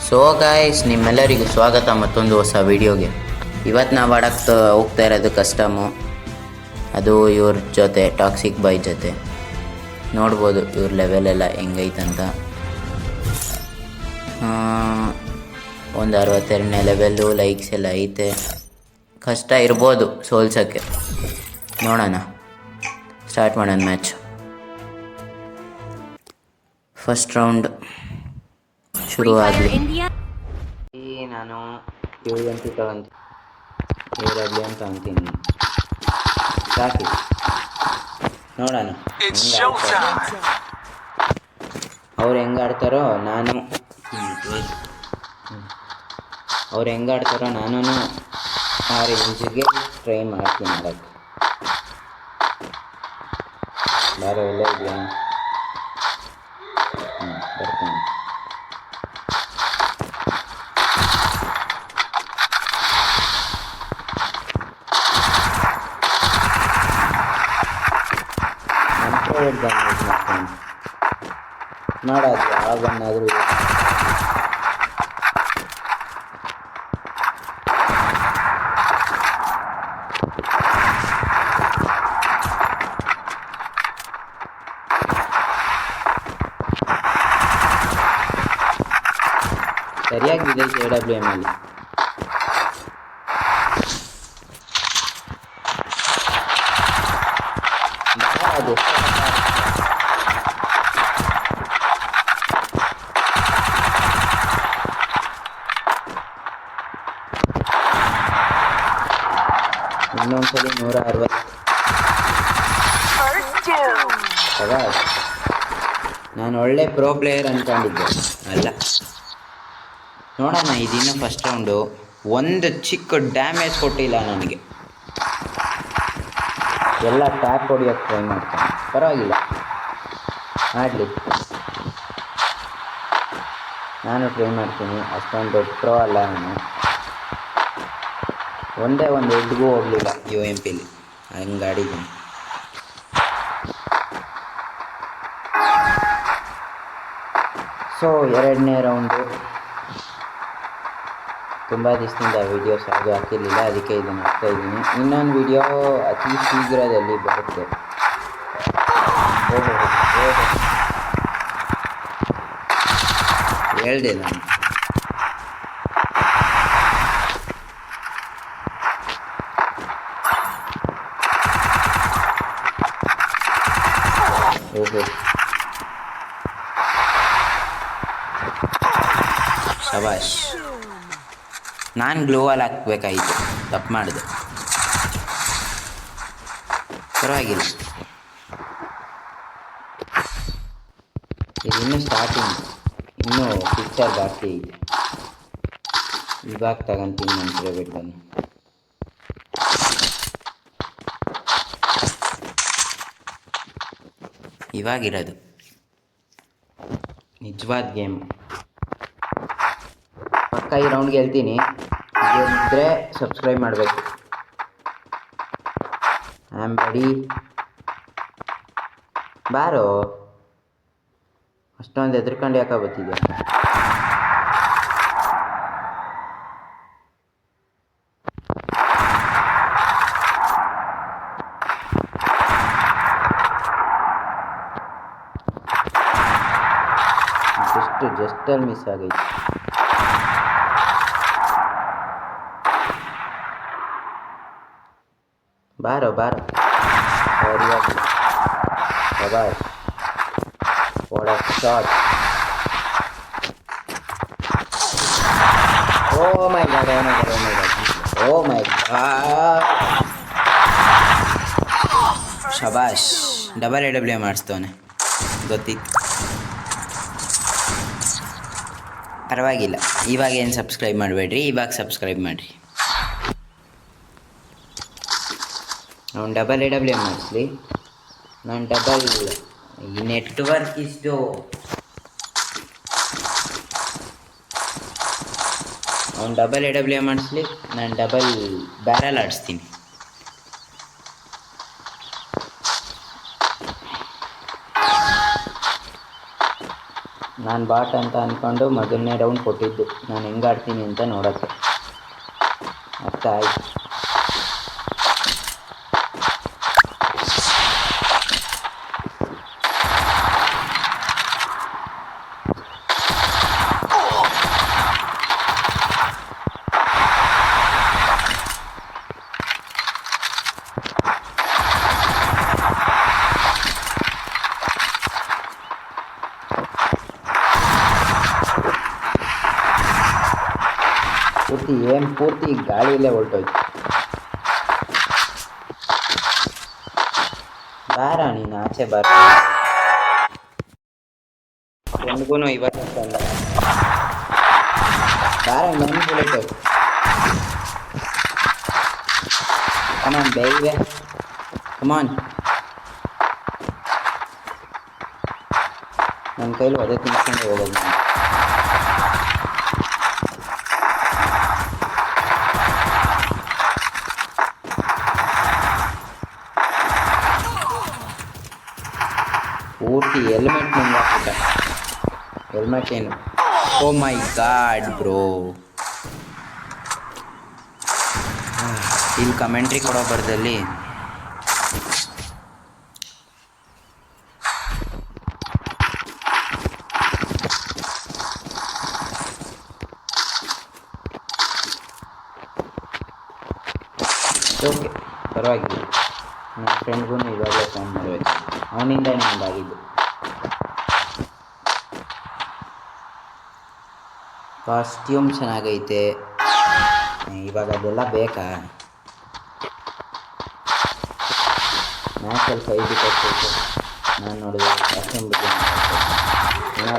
So guys, ನಿಮ್ಮೆಲ್ಲರಿಗೂ ಸ್ವಾಗತ ಮತ್ತೊಂದು ಹೊಸ ವೀಡಿಯೋಗೆ. ಇವತ್ತು ನಾವು ಆಡಕ್ಕೆ ಹೋಗ್ತಾ ಇರೋದು ಕಸ್ಟಮು, ಅದು ಇವ್ರ ಜೊತೆ ಟಾಕ್ಸಿಕ್ ಬಾಯ್ ಜೊತೆ. ನೋಡ್ಬೋದು ಇವ್ರ ಲೆವೆಲೆಲ್ಲ ಹೆಂಗೈತಂತ. ಒಂದು 62ನೇ ಲೆವೆಲ್ಲು, ಲೈಕ್ಸ್ ಎಲ್ಲ ಐತೆ. ಕಷ್ಟ ಇರ್ಬೋದು ಸೋಲ್ಸೋಕ್ಕೆ. ನೋಡೋಣ, ಸ್ಟಾರ್ಟ್ ಮಾಡೋಣ ಮ್ಯಾಚ್. ಫಸ್ಟ್ ರೌಂಡ್ ಶುರು ಆಗಲಿ. ನಾನು UMP ತಗೊಂತೀನಿ, AW ಅಂತ ಅಂತೀನಿ. ಸಾಕಿ ನೋಡೋಣ ಅವ್ರು ಹೆಂಗಾಡ್ತಾರೋ ನಾನು ಆ ರೇಂಜಿಗೆ ಟ್ರೈ ಮಾಡ್ತೀನಿ ಮಾಡೋಕ್ಕೆ. ಬಾರೋ ಎಲ್ಲ ಇದೆಯಾ? ಬರ್ತೀನಿ. ಮಾಡೋದು ಯಾವಾಗನ್ನಾದರೂ ಸರಿಯಾಗಿ ಬಿದ್ದೈತೆ AWM ಅಲ್ಲಿ. ಅದು ಇನ್ನೊಂದ್ಸಲಿ 160. ನಾನು ಒಳ್ಳೆ ಪ್ರೋ ಪ್ಲೇಯರ್ ಅಂದ್ಕೊಂಡಿದ್ದೆ, ಅಲ್ಲ. ನೋಡೋಣ, ಇದಿನ್ನೂ ಫಸ್ಟ್ ರೌಂಡು. ಒಂದು ಚಿಕ್ಕ ಡ್ಯಾಮೇಜ್ ಕೊಟ್ಟಿಲ್ಲ ನನಗೆ. ಎಲ್ಲ ಟ್ಯಾಪ್ ಹೊಡಿಯೋಕ್ಕೆ ಟ್ರೈ ಮಾಡ್ತಾನೆ. ಪರವಾಗಿಲ್ಲ, ಆಡಲಿ. ನಾನು ಟ್ರೈ ಮಾಡ್ತೀನಿ. ಅಷ್ಟೊಂದು ದೊಡ್ಡ ಪ್ರೋ ಅಲ್ಲ ನಾನು. ಒಂದೇ ಒಂದು ಎಡ್ಗೂ ಹೋಗಲಿಲ್ಲ UMPಲಿ, ಹಂಗಾಡಿದ್ದೀನಿ. ಸೊ 2ನೇ ರೌಂಡು. ತುಂಬ ದಿವಸದಿಂದ ವೀಡಿಯೋಸ್ ಯಾವುದು ಹಾಕಿರಲಿಲ್ಲ, ಅದಕ್ಕೆ ಇದನ್ನು ಹಾಕ್ತಾಯಿದ್ದೀನಿ. ಇನ್ನೊಂದು ವಿಡಿಯೋ ಅತಿ ಶೀಘ್ರದಲ್ಲಿ ಬರುತ್ತೆ. ಹೇಳ್ದೆ ನಾನು. ಶಬಾಷ್. ನಾನು ಗ್ಲೋವಲ್ಲಿ ಹಾಕ್ಬೇಕಾಯಿತು, ತಪ್ಪು ಮಾಡಿದೆ. ಪರವಾಗಿಲ್ಲ, ಇದಿನ್ನೂ ಸ್ಟಾರ್ಟಿಂಗ್, ಇನ್ನೂ ಪಿಕ್ಚರ್ ಬಾಕಿ ಇದೆ. ಇವಾಗ ತಗೊಂತೀನಿ ನನ್ನ ಪ್ರೈವೇಟ್ ಗನ್ನು. ಇವಾಗಿರೋದು ನಿಜವಾದ ಗೇಮ್. ಪಕ್ಕ ಈ ರೌಂಡ್ ಗೆಲ್ತೀನಿ. ಗೆದ್ದರೆ ಸಬ್ಸ್ಕ್ರೈಬ್ ಮಾಡಬೇಕು. I am ready. ಬಾರೋ, ಅಷ್ಟೊಂದು ಹೆದರ್ಕೊಂಡು ಯಾಕೆ ಬರ್ತಿದ್ಯಾ? ಜಸ್ಟಲ್ಲಿ ಮಿಸ್ ಆಗೈತಿ. ಬಾರೋ ಸರಿಯಾಗಿ. ಶಬಾಷ್. What a shot. Oh my god. ಶಬಾಷ್. ಡಬಲ್ AWM ಮಾಡಿಸ್ತವನೆ, ಗೊತ್ತಿತ್ತು. ಪರವಾಗಿಲ್ಲ, ಇವಾಗ ಏನು ಸಬ್ಸ್ಕ್ರೈಬ್ ಮಾಡಬೇಡ್ರಿ, ಇವಾಗ ಸಬ್ಸ್ಕ್ರೈಬ್ ಮಾಡಿರಿ. ಅವ್ನು ಡಬಲ್ AWM ಮಾಡಿಸ್ಲಿ, ನಾನು ಡಬಲ್. ಈ ನೆಟ್ವರ್ಕ್ ಇಷ್ಟು. ಅವ್ನು ಡಬಲ್ AWM ಮಾಡಿಸ್ಲಿ, ನಾನು ಡಬಲ್ ಬ್ಯಾರಲ್ ಆಡಿಸ್ತೀನಿ. ನಾನು ಬಾಟ್ ಅಂತ ಅಂದ್ಕೊಂಡು ಮೊದಲನೇ ರೌಂಡ್ ಕೊಟ್ಟಿದ್ದು, ನಾನು ಹೆಂಗೆ ಆಡ್ತೀನಿ ಅಂತ ನೋಡೋಕ್ಕೆ. ಅರ್ಥ ಆಯ್ತು. ಪೂರ್ತಿ ಗಾಳಿಯಲ್ಲೇ ಹೊರಟೋಯ್ತು. ಬಾರ ನೀನು ಆಚೆ ಬಾರ. ಒಂದ್ಗೂ ಇವತ್ತು ಬಾರ ನನ್ ಬೀಳುತ್ತೆ. ಕಮಾನ್ ಬೇಗ, ಕಮಾನ್. ನನ್ನ ಕೈಲಿ ಅದೇ ತಿನ್ಕೊಂಡು ಹೋಗೋದು. ಪೂರ್ತಿ ಹೆಲ್ಮೆಟ್ ಮುಂದೆ ಹಾಕ್ಬಿಟ್ಟ. ಹೆಲ್ಮೆಟ್ ಏನು? ಓ ಮೈ ಗಾಡ್ ಬ್ರೋ. ಇಲ್ಲಿ ಕಮೆಂಟ್ರಿ ಕೊಡೋ ಬರ್ದಲ್ಲಿ ಓಕೆ, ಪರವಾಗಿಲ್ಲ. ನನ್ನ ಫ್ರೆಂಡ್ಗೂ ಇವಾಗಲೇ ಫೋನ್ ಮಾಡಬೇಕು, ಅವನಿಂದನೇ ಹಿಂಗಾಗಿದ್ದು. ಕಾಸ್ಟ್ಯೂಮ್ ಚೆನ್ನಾಗೈತೆ. ಇವಾಗ ಅದೆಲ್ಲ ಬೇಕಾ? ಮ್ಯಾಚಲ್ಲಿ 5 ವಿಕೆಟ್ ಬೇಕು. ನಾನು ನೋಡಿದೆ ಕಾಸ್ಟ್ಯೂಮ್ ಬಗ್ಗೆ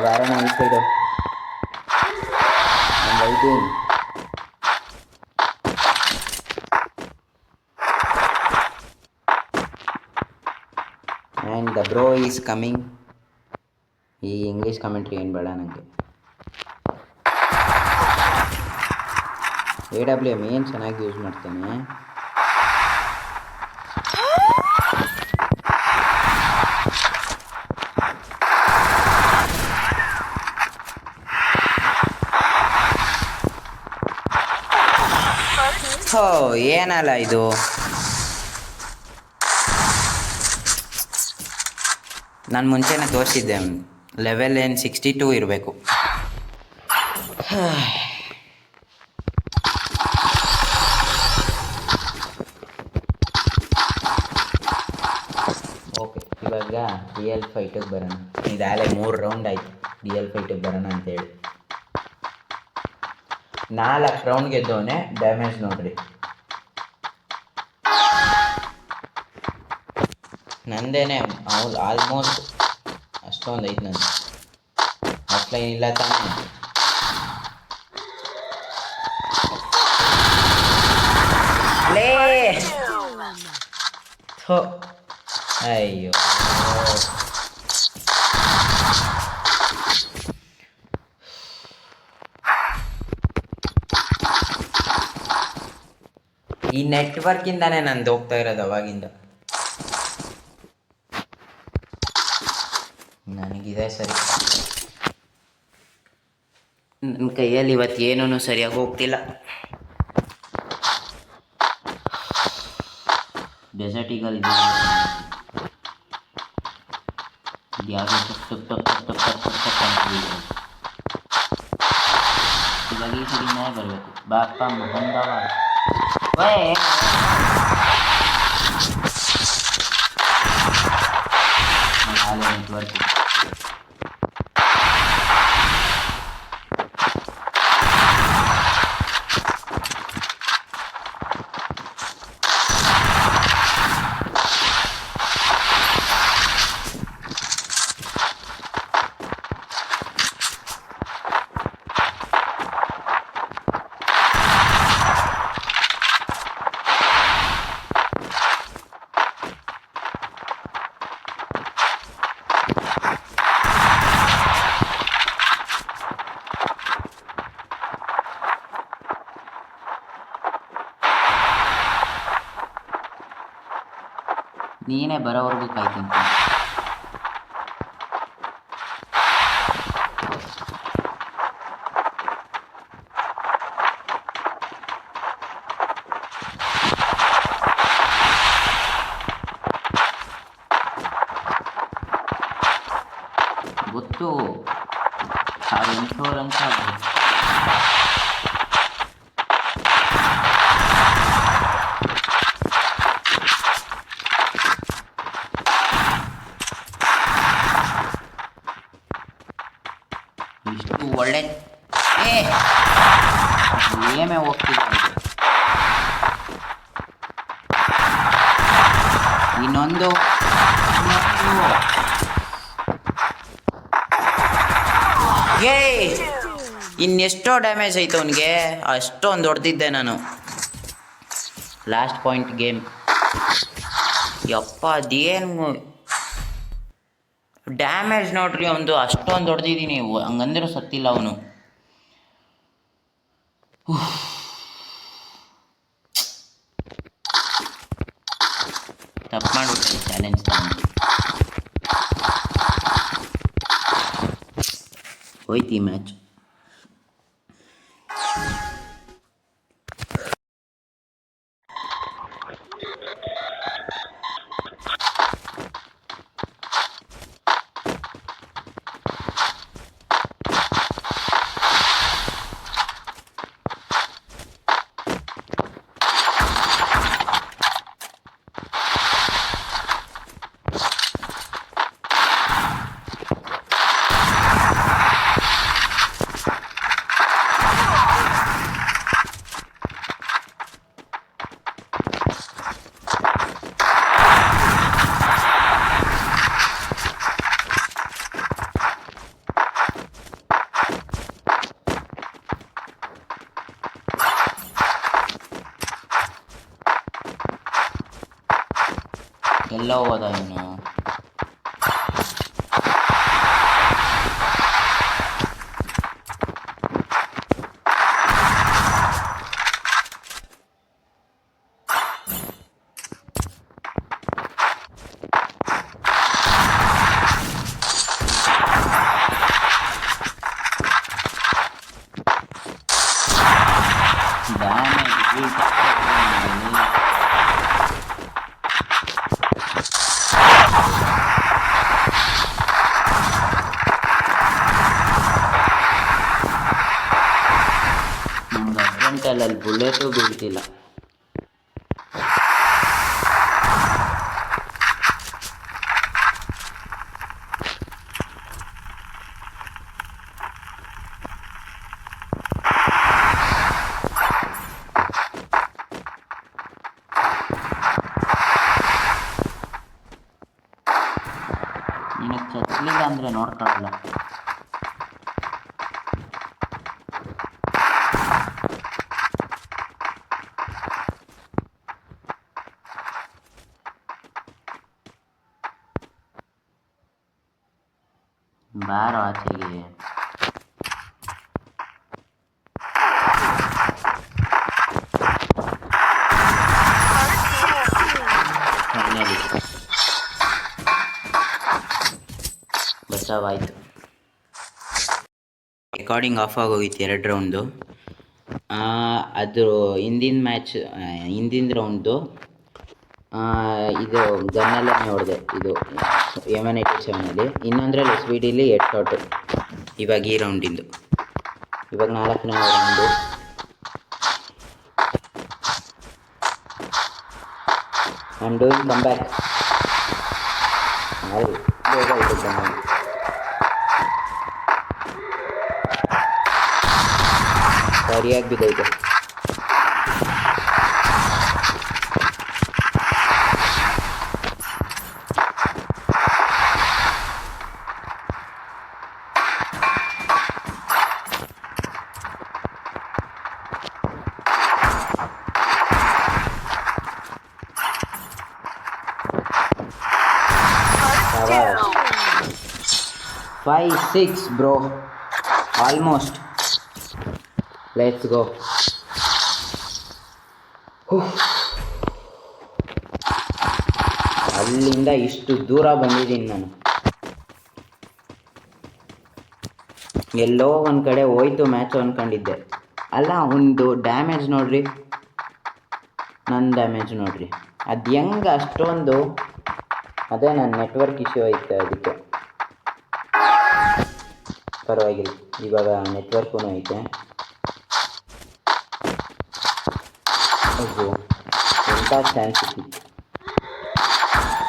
ಬಾರಣ ಈ ಸೈಡು. ನಾನು waiting. And the bro is coming. ಈ ಇಂಗ್ಲೀಷ್ ಕಮೆಂಟ್ರಿ ಏನು ಬೇಡ ನನಗೆ. AWM ಏನು ಚೆನ್ನಾಗಿ ಯೂಸ್ ಮಾಡ್ತೇನೆ. ಹೋ ಏನಲ್ಲ ಇದು. ನಾನು ಮುಂಚೆನೇ ತೋರಿಸಿದ್ದೆ, ಲೆವೆಲ್ ಏನು 62 ಇರಬೇಕು. ಓಕೆ, ಇವಾಗ ರಿಯಲ್ ಫೈಟಿಗೆ ಬರೋಣ. ಇದಾಗಲೇ 3 ರೌಂಡ್ ಆಯಿತು. ರಿಯಲ್ ಫೈಟಿಗೆ ಬರೋಣ ಅಂತೇಳಿ 4 ರೌಂಡ್ ಗೆದ್ದವನೇ. ಡ್ಯಾಮೇಜ್ ನೋಡ್ರಿ, ನಂದೇನೆ ಆಲ್ಮೋಸ್ಟ್ ಅಷ್ಟೊಂದು ಐತೆ. ನಂದು ಆಫ್ಲೈನ್ ಇಲ್ಲ ತಾನೆ. ಅಯ್ಯೋ, ಈ ನೆಟ್ವರ್ಕಿಂದಾನೇ ನಂದು ಹೋಗ್ತಾ ಇರೋದು ಅವಾಗಿಂದ. ನನಗಿದೆ ಸರಿ, ನನ್ನ ಕೈಯಲ್ಲಿ ಇವತ್ತು ಏನೂ ಸರಿಯಾಗಿ ಹೋಗ್ತಿಲ್ಲ. ಡೆಸರ್ಟ್ ಈಗಲ್ ಇದು ಯಾವುದೋ ಇವಾಗ ಈ ಸರಿನೇ ಬರಬೇಕು. ಬಾಪ ಬಂದವ ನೆಟ್ವರ್ಕ್. ನೀನೇ ಬರೋವರೆಗೂ ಕಾಯ್ತೀನಿ. ಅಂತ ಆಗ್ಬೋದು. ಇಷ್ಟು ಒಳ್ಳೆ ಏಮೇ ಹೋಗ್ತಿದೆ. ಇನ್ನೊಂದು ಇನ್ನೆಷ್ಟೋ ಡ್ಯಾಮೇಜ್ ಆಯ್ತು ಅವನಿಗೆ. ಅಷ್ಟೊಂದು ಹೊಡೆದಿದ್ದೆ ನಾನು ಲಾಸ್ಟ್ ಪಾಯಿಂಟ್ ಗೇಮ್. ಯಪ್ಪ ಅದೇನು ಡ್ಯಾಮೇಜ್ ನೋಡ್ರಿ ಅವನು, ಅಷ್ಟೊಂದು ಹೊಡೆದಿದ್ದೀನಿ. ಹಂಗಂದ್ರೆ ಸತ್ತಿಲ್ಲ ಅವನು. ತಪ್ಪು ಮಾಡ್ಬಿಟ್ಟೆ ಚಾಲೆಂಜ್ ತಗೊಂಡು. ಹೋಯ್ತು ಈ ಮ್ಯಾಚ್. ಎಲ್ಲ ಹೋದ ಇವನು. ಅಲ್ಲಿ ಬುಲೆಟು ಬೀಳ್ತಿಲ್ಲ. ನಿನಗೆ ಚಚ್ಚಲಿಲ್ಲ ಅಂದರೆ ನೋಡ್ಕೊಳ್ಳಲ್ಲ. ಬಾರೋ ಆಚೆಗೆ. ಬಚಾವಾಯಿತು. ರೆಕಾರ್ಡಿಂಗ್ ಆಫ್ ಆಗೋಗಿತ್ತು 2 ರೌಂಡು. ಅದು ಹಿಂದಿನ ರೌಂಡು ಇದು ಗನ್ನಲ್ಲೇ ಹೊಡೆದೆ. ಇದು M187 ಇನ್ನೊಂದರಲ್ಲಿ SVDಲಿ 8 ಶಾಟು. ಇವಾಗ ಈ ರೌಂಡಿಂದು, ಇವಾಗ 4ನೇ round. I am doing come back. ಸರಿಯಾಗಿ ಬಿದ್ದೈತೆ. Five, 6 bro, almost. Let's go. ಅಲ್ಲಿಂದ ಇಷ್ಟು ದೂರ ಬಂದಿದ್ದೀನಿ ನಾನು. ಎಲ್ಲೋ ಒಂದು ಕಡೆ ಹೋಯ್ತು ಮ್ಯಾಚ್ ಅಂದ್ಕೊಂಡಿದ್ದೆ. ಅಲ್ಲ ಒಂದು ಡ್ಯಾಮೇಜ್ ನೋಡ್ರಿ, ನನ್ನ ಡ್ಯಾಮೇಜ್ ನೋಡ್ರಿ, ಅದು ಹೆಂಗೆ ಅಷ್ಟೊಂದು. ಅದೇ ನನ್ನ ನೆಟ್ವರ್ಕ್ ಇಶ್ಯೂ ಐತೆ, ಅದಕ್ಕೆ ಪರವಾಗಿಲ್ಲ, ಇವಾಗ ನೆಟ್ವರ್ಕೂ ಐತೆ. ಇದು ಎಂಥ ಚಾನ್ಸ್ ಸಿಕ್ಕಿತ್ತು,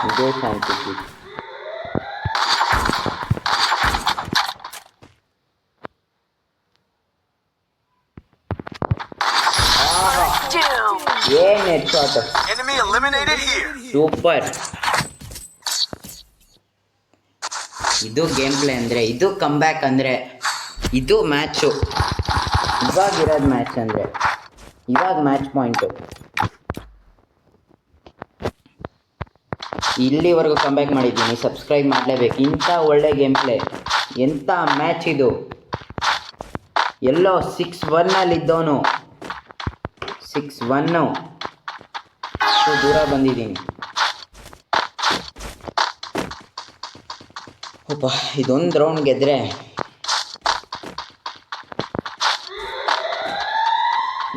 ಇದೇ ಚಾನ್ಸ್ ಸಿಕ್ಕಿತ್ತು. ಏನ್ ನೆಟ್ ಶಾಟ್, ಸೂಪರ್. ಇದು ಗೇಮ್ ಪ್ಲೇ ಅಂದರೆ, ಇದು ಕಮ್ಬ್ಯಾಕ್ ಅಂದರೆ, ಇದು ಮ್ಯಾಚು. ಇವಾಗಿರೋದು ಮ್ಯಾಚ್ ಅಂದರೆ, ಇವಾಗ ಮ್ಯಾಚ್ ಪಾಯಿಂಟು. ಇಲ್ಲಿವರೆಗೂ ಕಮ್ಬ್ಯಾಕ್ ಮಾಡಿದ್ದೀನಿ, ಸಬ್ಸ್ಕ್ರೈಬ್ ಮಾಡಲೇಬೇಕು. ಇಂಥ ಒಳ್ಳೆ ಗೇಮ್ ಪ್ಲೇ, ಎಂಥ ಮ್ಯಾಚ್ ಇದು. ಎಲ್ಲೋ 6-1 6-1 ಅಷ್ಟು ದೂರ ಬಂದಿದ್ದೀನಿ. ಅಪ್ಪ, ಇದೊಂದು ರೌಂಡ್ ಗೆದ್ದರೆ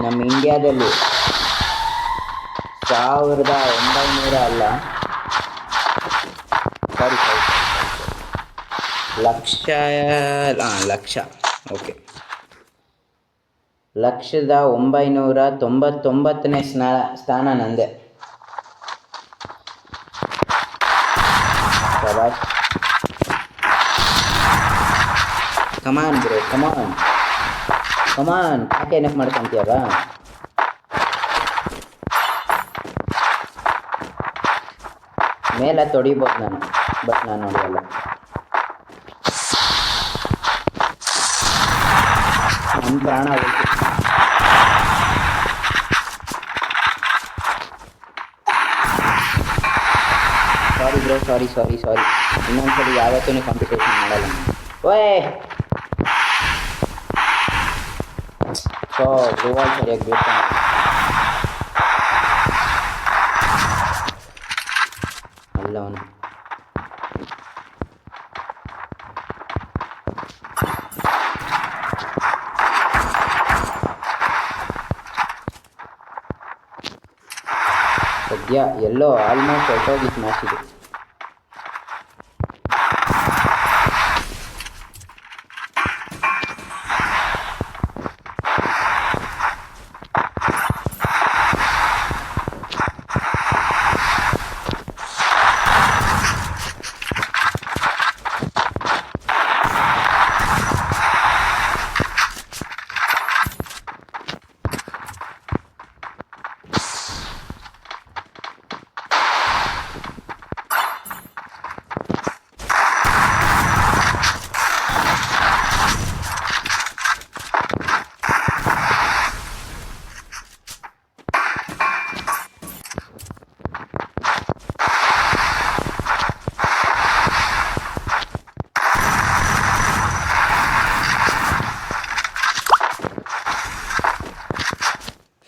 ನಮ್ಮ ಇಂಡಿಯಾದಲ್ಲಿ 1900 ಅಲ್ಲ, ಸಾರಿ ಲಕ್ಷ, ಓಕೆ, 1999ನೇ ಸ್ಥಾನ ನಂದೆ. ಕಮಾನ್ ಬ್ರೋ, ಕಮಾನ್ ಯಾಕೆ ಏನಕ್ಕೆ ಮಾಡ್ಕೊಂತೀಯಲ್ಲ. ಮೇಲೆ ತೊಡಿಬೋದು ನಾನು, ಬಟ್ ನಾನು ನೋಡಿಯಲ್ಲ. ನನ್ನ ಪ್ರಾಣ ಹೋಯ್ತು. ಸಾರಿ ಬ್ರೋ, ಸಾರಿ. ಇನ್ನೊಂದ್ಸರಿ ಯಾವತ್ತೂ ಕಾಂಪಿಟೇಷನ್ ಮಾಡಲ್ಲ ನಾನು. ಓಯ್ ಗೋವಾಲ್ ಸರಿಯಾಗಿ ಬೇಕು. ಅಲ್ಲ ಅವನು ಸದ್ಯ ಎಲ್ಲೋ ಆಲ್ಮೋಸ್ಟ್ ಹೊರಟೋಗಿತ್ತು ಮ್ಯಾಚ್ ಇದು.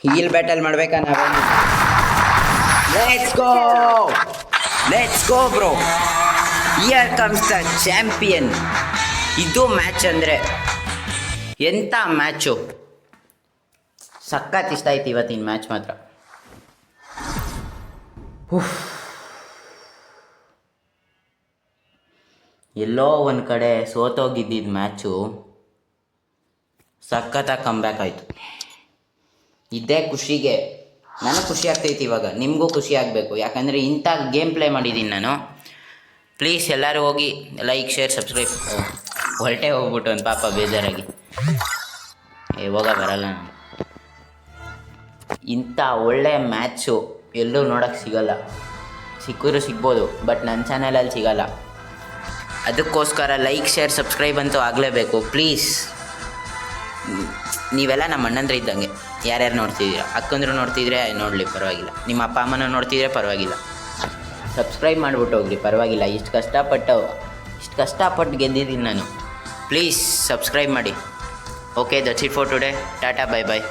ಹೀಲ್ ಬ್ಯಾಟಲ್ ಮಾಡ್ಬೇಕಾ ನಾವೇ? Let's go bro, here comes the champion. ಇದು ಮ್ಯಾಚ್ ಅಂದರೆ ಎಂಥ ಮ್ಯಾಚು, ಸಖತ್ ಇಷ್ಟ ಆಯ್ತು ಇವತ್ತಿನ ಮ್ಯಾಚ್ ಮಾತ್ರ. ಎಲ್ಲೋ ಒಂದು ಕಡೆ ಸೋತೋಗಿದ್ದಿದ್ದು ಮ್ಯಾಚು ಸಖತ್ತಾಗಿ ಕಮ್ಬ್ಯಾಕ್ ಆಯಿತು. ಇದೇ ಖುಷಿಗೆ ನನಗೆ ಖುಷಿ ಆಗ್ತೈತಿ. ಇವಾಗ ನಿಮಗೂ ಖುಷಿ ಆಗಬೇಕು, ಯಾಕಂದರೆ ಇಂಥ ಗೇಮ್ ಪ್ಲೇ ಮಾಡಿದ್ದೀನಿ ನಾನು. ಪ್ಲೀಸ್ ಎಲ್ಲರೂ ಹೋಗಿ ಲೈಕ್, ಶೇರ್, ಸಬ್ಸ್ಕ್ರೈಬ್. ಹೊರಟೆ ಹೋಗ್ಬಿಟ್ಟು ಒಂದು ಪಾಪ ಬೇಜಾರಾಗಿ ಹೋಗ ಬರಲ್ಲ ನಾನು. ಇಂಥ ಒಳ್ಳೆ ಮ್ಯಾಚು ಎಲ್ಲೂ ನೋಡೋಕ್ಕೆ ಸಿಗೋಲ್ಲ. ಸಿಕ್ಕಿದ್ರು ಸಿಗ್ಬೋದು, ಬಟ್ ನನ್ನ ಚಾನಲಲ್ಲಿ ಸಿಗೋಲ್ಲ. ಅದಕ್ಕೋಸ್ಕರ ಲೈಕ್, ಶೇರ್, ಸಬ್ಸ್ಕ್ರೈಬ್ ಅಂತೂ ಆಗಲೇಬೇಕು ಪ್ಲೀಸ್. ನೀವೆಲ್ಲ ನಮ್ಮ ಅಣ್ಣಂದ್ರೆ ಇದ್ದಂಗೆ, ಯಾರ್ಯಾರು ನೋಡ್ತಿದ್ದೀರ, ಅಕ್ಕಂದ್ರು ನೋಡ್ತಿದ್ರೆ ನೋಡಲಿ ಪರವಾಗಿಲ್ಲ, ನಿಮ್ಮ ಅಪ್ಪ ಅಮ್ಮನ ನೋಡ್ತಿದ್ರೆ ಪರವಾಗಿಲ್ಲ, ಸಬ್ಸ್ಕ್ರೈಬ್ ಮಾಡಿಬಿಟ್ಟು ಹೋಗ್ರಿ ಪರವಾಗಿಲ್ಲ. ಇಷ್ಟು ಕಷ್ಟಪಟ್ಟು ಗೆದ್ದಿದ್ದೀನಿ ನಾನು. ಪ್ಲೀಸ್ ಸಬ್ಸ್ಕ್ರೈಬ್ ಮಾಡಿ. Okay, that's it for today. ಟಾಟಾ, ಬೈ ಬಾಯ್.